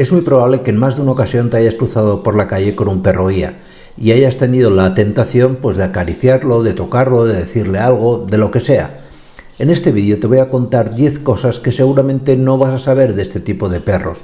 Es muy probable que en más de una ocasión te hayas cruzado por la calle con un perro guía y hayas tenido la tentación pues de acariciarlo, de tocarlo, de decirle algo, de lo que sea. En este vídeo te voy a contar 10 cosas que seguramente no vas a saber de este tipo de perros.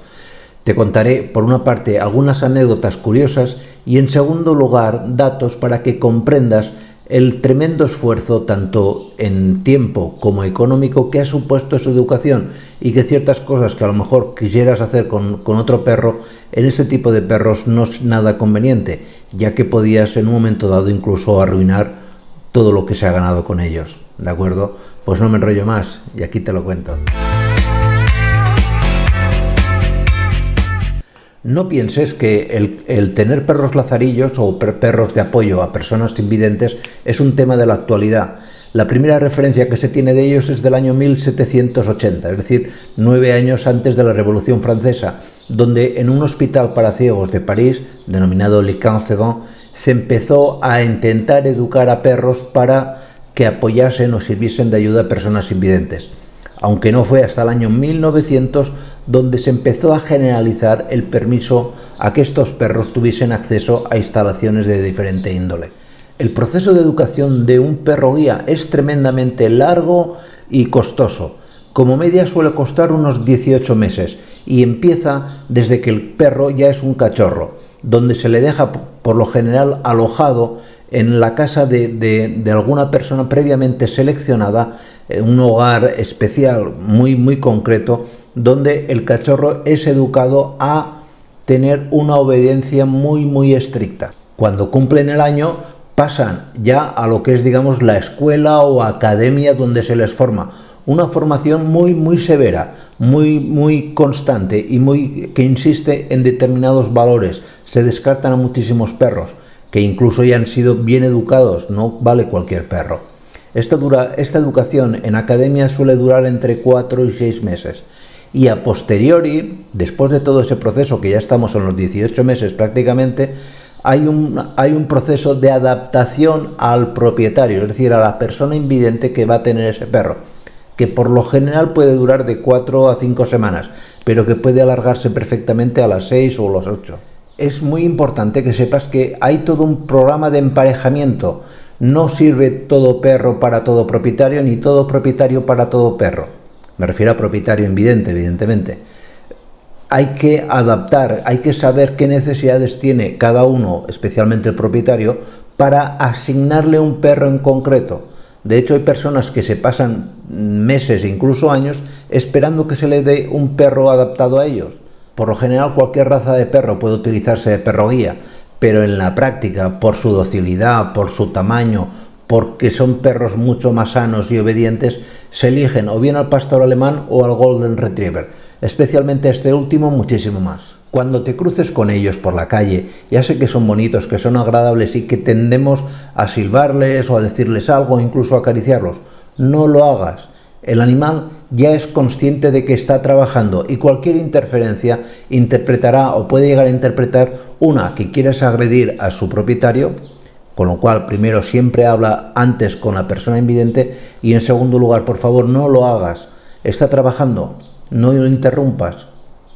Te contaré, por una parte, algunas anécdotas curiosas y, en segundo lugar, datos para que comprendas el tremendo esfuerzo, tanto en tiempo como económico, que ha supuesto su educación, y que ciertas cosas que a lo mejor quisieras hacer con otro perro, en este tipo de perros no es nada conveniente, ya que podías en un momento dado incluso arruinar todo lo que se ha ganado con ellos. ¿De acuerdo? Pues no me enrollo más y aquí te lo cuento. No pienses que el tener perros lazarillos o perros de apoyo a personas invidentes es un tema de la actualidad. La primera referencia que se tiene de ellos es del año 1780, es decir, 9 años antes de la Revolución Francesa, donde en un hospital para ciegos de París, denominado Le Camp Savant, se empezó a intentar educar a perros para que apoyasen o sirviesen de ayuda a personas invidentes. Aunque no fue hasta el año 1900 donde se empezó a generalizar el permiso a que estos perros tuviesen acceso a instalaciones de diferente índole. El proceso de educación de un perro guía es tremendamente largo y costoso. Como media suele costar unos 18 meses y empieza desde que el perro ya es un cachorro, donde se le deja por lo general alojado en la casa de alguna persona previamente seleccionada, un hogar especial muy concreto, donde el cachorro es educado a tener una obediencia muy estricta. Cuando cumplen el año pasan ya a lo que es, digamos, la escuela o academia donde se les forma. Una formación muy severa, muy constante y que insiste en determinados valores. Se descartan a muchísimos perros que incluso ya han sido bien educados, no vale cualquier perro. Esta educación en academia suele durar entre 4 y 6 meses. Y a posteriori, después de todo ese proceso, que ya estamos en los 18 meses prácticamente, hay un proceso de adaptación al propietario, es decir, a la persona invidente que va a tener ese perro, que por lo general puede durar de 4 a 5 semanas, pero que puede alargarse perfectamente a las 6 o las 8. Es muy importante que sepas que hay todo un programa de emparejamiento. No sirve todo perro para todo propietario, ni todo propietario para todo perro. Me refiero a propietario invidente, evidentemente. Hay que adaptar, hay que saber qué necesidades tiene cada uno, especialmente el propietario, para asignarle un perro en concreto. De hecho, hay personas que se pasan meses e incluso años esperando que se le dé un perro adaptado a ellos. Por lo general, cualquier raza de perro puede utilizarse de perro guía, pero en la práctica, por su docilidad, por su tamaño, porque son perros mucho más sanos y obedientes, se eligen o bien al pastor alemán o al golden retriever, especialmente este último muchísimo más. Cuando te cruces con ellos por la calle, ya sé que son bonitos, que son agradables y que tendemos a silbarles o a decirles algo, incluso a acariciarlos. No lo hagas. El animal ya es consciente de que está trabajando y cualquier interferencia interpretará o puede llegar a interpretar una que quieres agredir a su propietario, con lo cual primero siempre habla antes con la persona invidente y en segundo lugar, por favor, no lo hagas. Está trabajando, no lo interrumpas.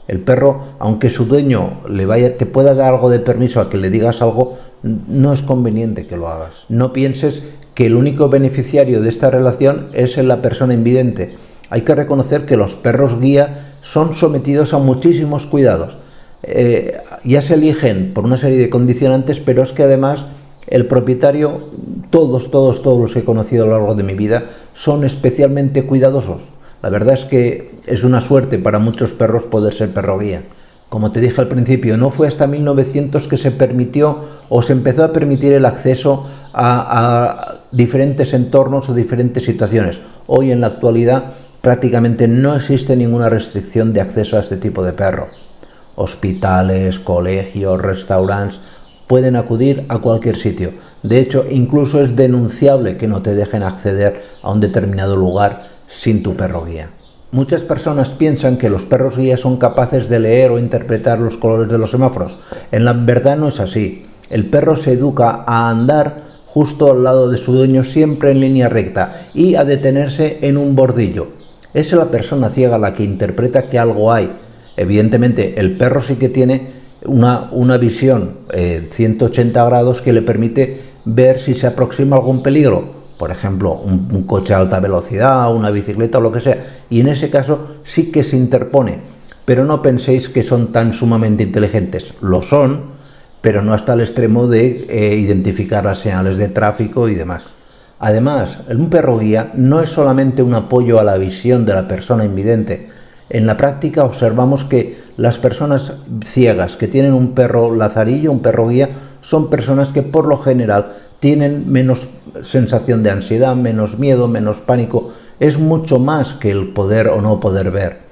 El perro, aunque su dueño te pueda dar algo de permiso a que le digas algo, no es conveniente que lo hagas. No pienses que el único beneficiario de esta relación es la persona invidente. Hay que reconocer que los perros guía son sometidos a muchísimos cuidados. Ya se eligen por una serie de condicionantes, pero es que además el propietario, todos los que he conocido a lo largo de mi vida, son especialmente cuidadosos. La verdad es que es una suerte para muchos perros poder ser perro guía. Como te dije al principio, no fue hasta 1900 que se permitió o se empezó a permitir el acceso a diferentes entornos o diferentes situaciones. Hoy en la actualidad prácticamente no existe ninguna restricción de acceso a este tipo de perro. Hospitales, colegios, restaurantes, pueden acudir a cualquier sitio. De hecho, incluso es denunciable que no te dejen acceder a un determinado lugar sin tu perro guía. Muchas personas piensan que los perros guía son capaces de leer o interpretar los colores de los semáforos. En la verdad no es así. El perro se educa a andar justo al lado de su dueño, siempre en línea recta, y a detenerse en un bordillo. Es la persona ciega la que interpreta que algo hay. Evidentemente, el perro sí que tiene una visión 180 grados que le permite ver si se aproxima algún peligro, por ejemplo, un coche a alta velocidad, una bicicleta o lo que sea, y en ese caso sí que se interpone. Pero no penséis que son tan sumamente inteligentes. Lo son, pero no hasta el extremo de identificar las señales de tráfico y demás. Además, un perro guía no es solamente un apoyo a la visión de la persona invidente. En la práctica observamos que las personas ciegas que tienen un perro lazarillo, un perro guía, son personas que por lo general tienen menos sensación de ansiedad, menos miedo, menos pánico. Es mucho más que el poder o no poder ver.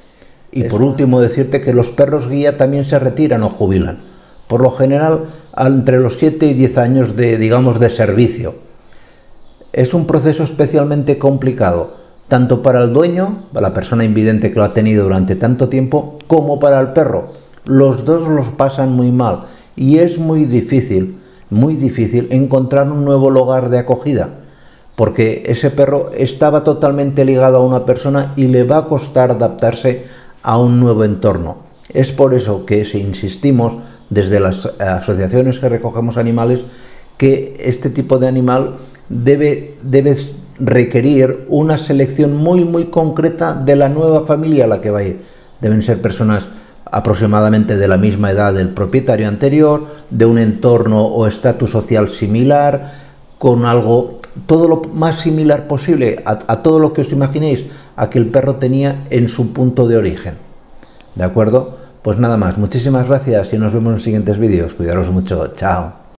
Y por último, decirte que los perros guía también se retiran o jubilan. Por lo general, entre los 7 y 10 años de servicio. Es un proceso especialmente complicado, tanto para el dueño, para la persona invidente que lo ha tenido durante tanto tiempo, como para el perro. Los dos los pasan muy mal y es muy difícil encontrar un nuevo lugar de acogida, porque ese perro estaba totalmente ligado a una persona y le va a costar adaptarse a un nuevo entorno. Es por eso que insistimos desde las asociaciones que recogemos animales que este tipo de animal debe requerir una selección muy concreta de la nueva familia a la que va a ir. Deben ser personas aproximadamente de la misma edad del propietario anterior, de un entorno o estatus social similar, con algo, todo lo más similar posible a todo lo que os imaginéis a que el perro tenía en su punto de origen. ¿De acuerdo? Pues nada más, muchísimas gracias y nos vemos en los siguientes vídeos. Cuidaros mucho, chao.